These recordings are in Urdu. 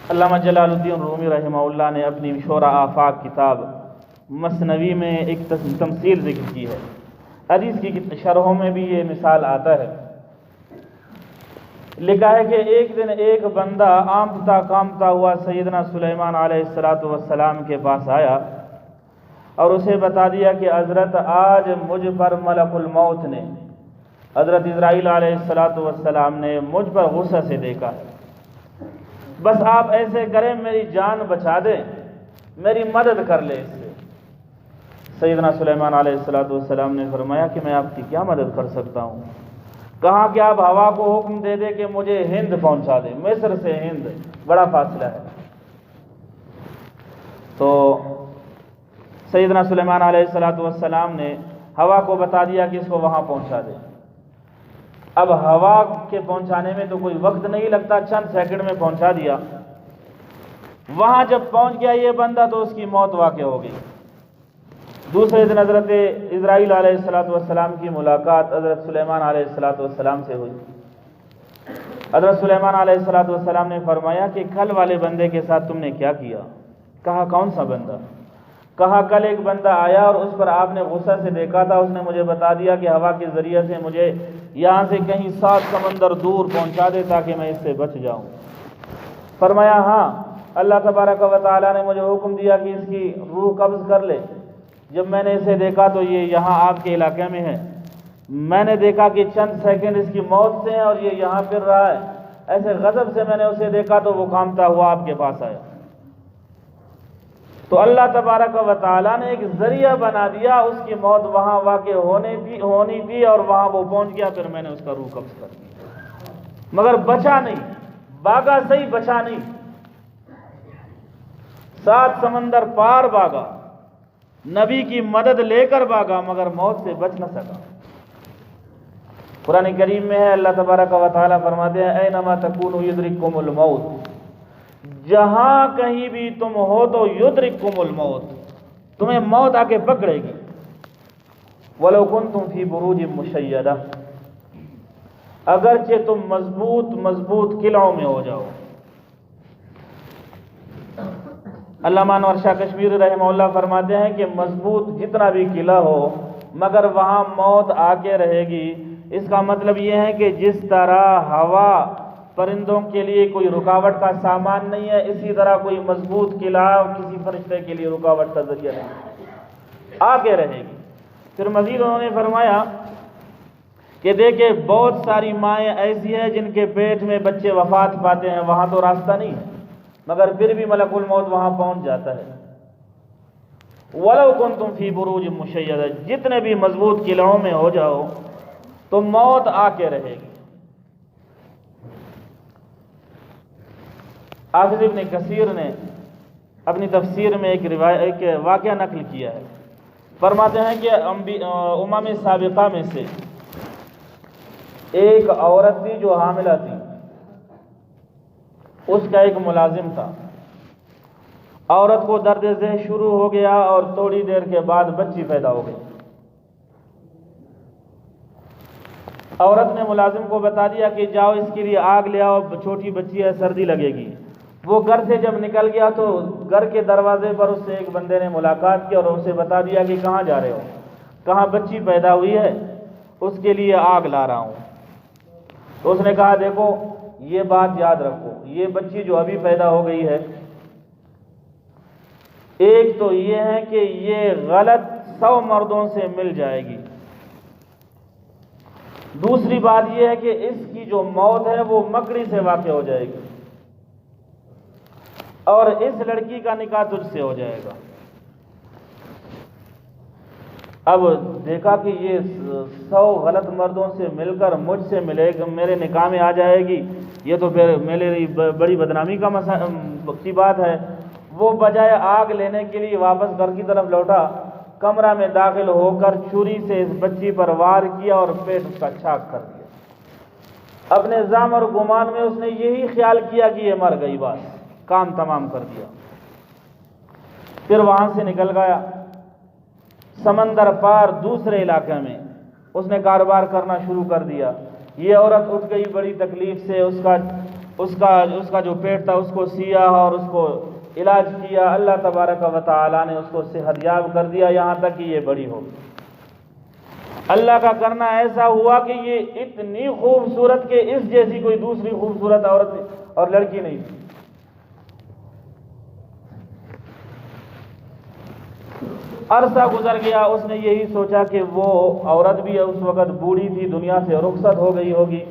علامہ جلال الدین رومی رحمہ اللہ نے اپنی شورى آفاق کتاب مثنوی میں ایک تمثیل ذکر کی ہے. حدیث کی شرحوں میں بھی یہ مثال آتا ہے. لکھا ہے کہ ایک دن ایک بندہ آمدتا کامتا ہوا سیدنا سلیمان علیہ السلام کے پاس آیا اور اسے بتا دیا کہ حضرت آج مجھ پر ملک الموت نے، حضرت اسرائیل علیہ السلام نے مجھ پر غصہ سے دیکھا ہے. بس آپ ایسے کریں میری جان بچا دیں، میری مدد کر لیں اس سے. سیدنا سلیمان علیہ السلام نے فرمایا کہ میں آپ کی کیا مدد کر سکتا ہوں؟ کہا کہ آپ ہوا کو حکم دے دے کہ مجھے ہند پہنچا دے، مصر سے ہند بڑا فاصلہ ہے. تو سیدنا سلیمان علیہ السلام نے ہوا کو بتا دیا کہ اس کو وہاں پہنچا دے. اب ہوا کے پہنچانے میں تو کوئی وقت نہیں لگتا، چند سیکنڈ میں پہنچا دیا. وہاں جب پہنچ گیا یہ بندہ تو اس کی موت واقع ہو گئی. دوسرے دن حضرت اسرائیل علیہ السلام کی ملاقات حضرت سلیمان علیہ السلام سے ہوئی. حضرت سلیمان علیہ السلام نے فرمایا کہ کل والے بندے کے ساتھ تم نے کیا کیا؟ کہا کون سا بندہ؟ کہا کل ایک بندہ آیا اور اس پر آپ نے غصہ سے دیکھا تھا، اس نے مجھے بتا دیا کہ ہوا کے ذریعے سے مجھے یہاں سے کہیں 7 سمندر دور پہنچا دے تاکہ میں اس سے بچ جاؤں. فرمایا ہاں، اللہ تبارک و تعالیٰ نے مجھے حکم دیا کہ اس کی روح قبض کر لے. جب میں نے اسے دیکھا تو یہ یہاں آپ کے علاقے میں ہے. میں نے دیکھا کہ چند سیکنڈ اس کی موت سے ہیں اور یہ یہاں پھر رہا ہے. ایسے غضب سے میں نے اسے دیکھا تو وہ کامتا ہوا آپ کے پاس آیا. تو اللہ تبارک و تعالیٰ نے ایک ذریعہ بنا دیا، اس کی موت وہاں واقع ہونی تھی اور وہاں وہ پہنچ گیا. پھر میں نے اس کا روح قبض کر دیا، مگر بچا نہیں. بھاگا صحیح، بچا نہیں. 7 سمندر پار بھاگا، نبی کی مدد لے کر بھاگا، مگر موت سے بچ نہ سکا. قرآن کریم میں ہے، اللہ تبارک و تعالیٰ فرماتے ہیں اینما تکونوا یدرککم الموت، جہاں کہیں بھی تم ہو تو یدرککم الموت، تمہیں موت آ کے پکڑے گی. وَلَوْ كُنْتُمْ فِي بُرُوجٍ مُشَيَّدَةٍ، اگرچہ تم مضبوط قلعوں میں ہو جاؤ. علامہ انور شاہ کشمیری رحمہ اللہ فرماتے ہیں کہ مضبوط جتنا بھی قلعہ ہو مگر وہاں موت آ کے رہے گی. اس کا مطلب یہ ہے کہ جس طرح ہوا پرندوں کے لیے کوئی رکاوٹ کا سامان نہیں ہے، اسی طرح کوئی مضبوط قلعہ کسی فرشتے کے لیے رکاوٹ کا ذریعہ نہیں، آ کے رہے گی. پھر مزید انہوں نے فرمایا کہ دیکھیں بہت ساری مائیں ایسی ہیں جن کے پیٹ میں بچے وفات پاتے ہیں، وہاں تو راستہ نہیں ہے مگر پھر بھی ملک الموت وہاں پہنچ جاتا ہے. وَلَوْ كُنْتُمْ فِي بُرُوجٍ مُشَيَّدَةٍ، جتنے بھی مضبوط قلعوں میں ہو جاؤ تو موت آ کے رہے گی. حافظ ابن کثیر نے اپنی تفسیر میں ایک واقعہ نقل کیا ہے. فرماتے ہیں کہ امم سابقہ میں سے ایک عورت تھی جو حاملہ تھی، اس کا ایک ملازم تھا. عورت کو درد ذہ شروع ہو گیا اور تھوڑی دیر کے بعد بچی پیدا ہو گئی. عورت نے ملازم کو بتا دیا کہ جاؤ اس کے لیے آگ لے آؤ، چھوٹی بچی ہے، سردی لگے گی. وہ گھر سے جب نکل گیا تو گھر کے دروازے پر اس سے ایک بندے نے ملاقات کی اور اسے بتا دیا کہ کہاں جا رہے ہو؟ کہاں بچی پیدا ہوئی ہے، اس کے لیے آگ لا رہا ہوں. تو اس نے کہا دیکھو یہ بات یاد رکھو، یہ بچی جو ابھی پیدا ہو گئی ہے، ایک تو یہ ہے کہ یہ غلط 100 مردوں سے مل جائے گی. دوسری بات یہ ہے کہ اس کی جو موت ہے وہ مکڑی سے واقع ہو جائے گی اور اس لڑکی کا نکاح تجھ سے ہو جائے گا. اب دیکھا کہ یہ 100 غلط مردوں سے مل کر مجھ سے ملے گا، میرے نکاح میں آ جائے گی، یہ تو پھر میرے لیے بڑی بدنامی کی بات ہے. وہ بجائے آگ لینے کے لیے واپس گھر کی طرف لوٹا، کمرہ میں داخل ہو کر چھری سے اس بچی پر وار کیا اور پیٹ اس کا چاک کر دیا. اپنے ظن اور گمان میں اس نے یہی خیال کیا کہ یہ مر گئی، بس کام تمام کر دیا. پھر وہاں سے نکل گیا، سمندر پار دوسرے علاقے میں اس نے کاروبار کرنا شروع کر دیا. یہ عورت اٹھ گئی بڑی تکلیف سے، اس کا اس کا جو پیٹ تھا اس کو سیا اور اس کو علاج کیا، اللہ تبارک و تعالیٰ نے اس کو صحت یاب کر دیا یہاں تک کہ یہ بڑی ہو گئی۔ اللہ کا کرنا ایسا ہوا کہ یہ اتنی خوبصورت کہ اس جیسی کوئی دوسری خوبصورت عورت اور لڑکی نہیں تھی۔ عرصہ گزر گیا، اس نے یہی سوچا کہ وہ عورت بھی اس وقت بوڑھی تھی، دنیا سے رخصت ہو گئی ہوگی،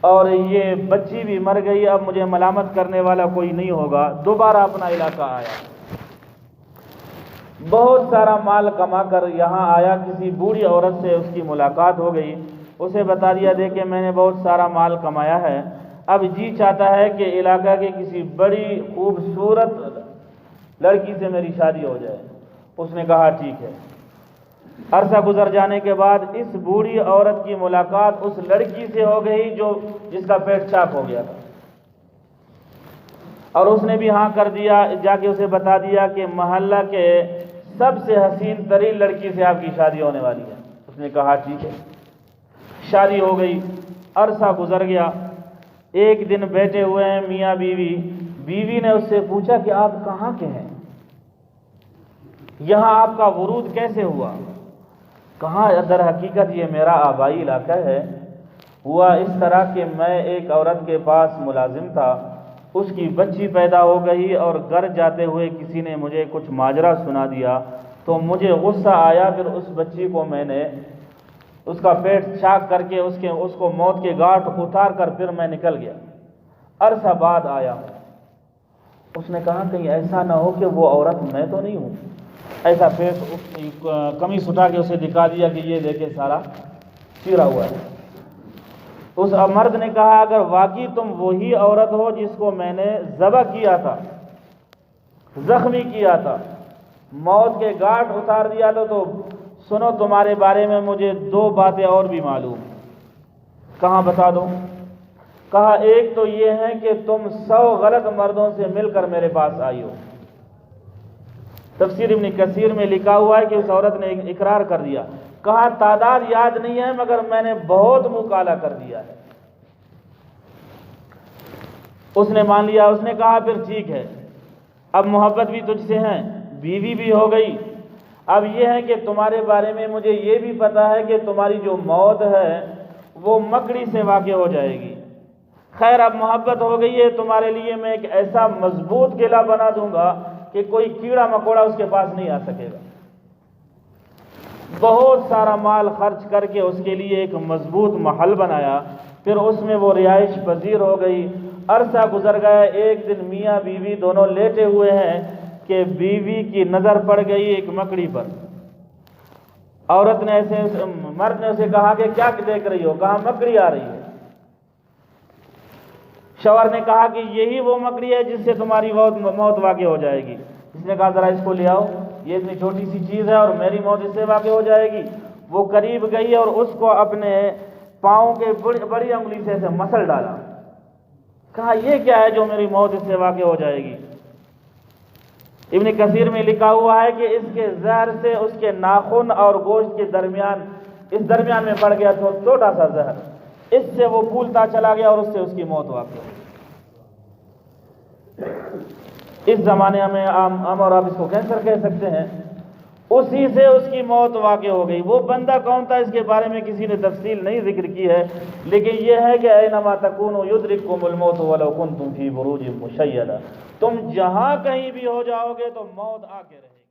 اور یہ بچی بھی مر گئی، اب مجھے ملامت کرنے والا کوئی نہیں ہوگا۔ دوبارہ اپنا علاقہ آیا، بہت سارا مال کما کر یہاں آیا، کسی بوڑھی عورت سے اس کی ملاقات ہو گئی، اسے بتا دیا دیکھیں میں نے بہت سارا مال کمایا ہے، اب جی چاہتا ہے کہ علاقہ کے کسی بڑی خوبصورت لڑکی سے میری شادی ہو جائے۔ اس نے کہا ٹھیک ہے۔ عرصہ گزر جانے کے بعد اس بوڑھی عورت کی ملاقات اس لڑکی سے ہو گئی جس کا پیٹ چاک ہو گیا تھا، اور اس نے بھی ہاں کر دیا، جا کے اسے بتا دیا کہ محلہ کے سب سے حسین ترین لڑکی سے آپ کی شادی ہونے والی ہے۔ اس نے کہا ٹھیک ہے، شادی ہو گئی۔ عرصہ گزر گیا، ایک دن بیٹھے ہوئے ہیں میاں بیوی، بیوی نے اس سے پوچھا کہ آپ کہاں کے ہیں، یہاں آپ کا ورود کیسے ہوا؟ کہا در حقیقت یہ میرا آبائی علاقہ ہے، ہوا اس طرح کہ میں ایک عورت کے پاس ملازم تھا، اس کی بچی پیدا ہو گئی اور گھر جاتے ہوئے کسی نے مجھے کچھ ماجرا سنا دیا تو مجھے غصہ آیا، پھر اس بچی کو میں نے اس کا پیٹ چاک کر کے اس کو موت کے گھاٹ اتار کر پھر میں نکل گیا، عرصہ بعد آیا ہوں۔ اس نے کہا کہیں ایسا نہ ہو کہ وہ عورت میں تو نہیں ہوں، ایسا پیٹ قمیص اٹھا کے اسے دکھا دیا کہ یہ دیکھے سارا چیرا ہوا ہے۔ اس مرد نے کہا اگر واقعی تم وہی عورت ہو جس کو میں نے ذبح کیا تھا، زخمی کیا تھا، موت کے گھاٹ اتار دیا تھا، تو سنو تمہارے بارے میں مجھے 2 باتیں اور بھی معلوم۔ کہاں بتا دوں؟ کہا ایک تو یہ ہے کہ تم 100 غلط مردوں سے مل کر میرے پاس آئی ہو۔ تفسیر ابن کثیر میں لکھا ہوا ہے کہ اس عورت نے اقرار کر دیا، کہا تعداد یاد نہیں ہے مگر میں نے بہت منہ کالا کر دیا ہے۔ اس نے مان لیا، اس نے کہا پھر ٹھیک ہے، اب محبت بھی تجھ سے ہے، بیوی بھی ہو گئی، اب یہ ہے کہ تمہارے بارے میں مجھے یہ بھی پتا ہے کہ تمہاری جو موت ہے وہ مکڑی سے واقع ہو جائے گی۔ خیر اب محبت ہو گئی ہے، تمہارے لیے میں ایک ایسا مضبوط قلعہ بنا دوں گا کہ کوئی کیڑا مکوڑا اس کے پاس نہیں آ سکے گا۔ بہت سارا مال خرچ کر کے اس کے لیے ایک مضبوط محل بنایا، پھر اس میں وہ رہائش پذیر ہو گئی۔ عرصہ گزر گیا، ایک دن میاں بیوی دونوں لیٹے ہوئے ہیں کہ بیوی کی نظر پڑ گئی ایک مکڑی پر۔ عورت نے مرد نے اسے کہا کہ کیا دیکھ رہی ہو؟ کہا مکڑی آ رہی ہے۔ شوہر نے کہا کہ یہی وہ مکڑی ہے جس سے تمہاری موت واقع ہو جائے گی۔ اس نے کہا ذرا اس کو لے آؤ، یہ اتنی چھوٹی سی چیز ہے اور میری موت اس سے واقع ہو جائے گی۔ وہ قریب گئی اور اس کو اپنے پاؤں کے بڑی انگلی سے ایسے مسل ڈالا، کہا یہ کیا ہے جو میری موت اس سے واقع ہو جائے گی؟ ابن کثیر میں لکھا ہوا ہے کہ اس کے زہر سے اس کے ناخن اور گوشت کے درمیان میں پڑ گیا تو چھوٹا سا زہر، اس سے وہ پھولتا چلا گیا اور اس سے اس کی موت واقع ہوئی۔ اس زمانے میں ہم اور آپ اس کو کینسر کہہ سکتے ہیں، اسی سے اس کی موت واقع ہو گئی۔ وہ بندہ کون تھا اس کے بارے میں کسی نے تفصیل نہیں ذکر کی ہے، لیکن یہ ہے کہ اینما تکونوا یدرککم الموت ولو کنتم فی بروج مشیدہ، تم جہاں کہیں بھی ہو جاؤ گے تو موت آ کے رہے گی۔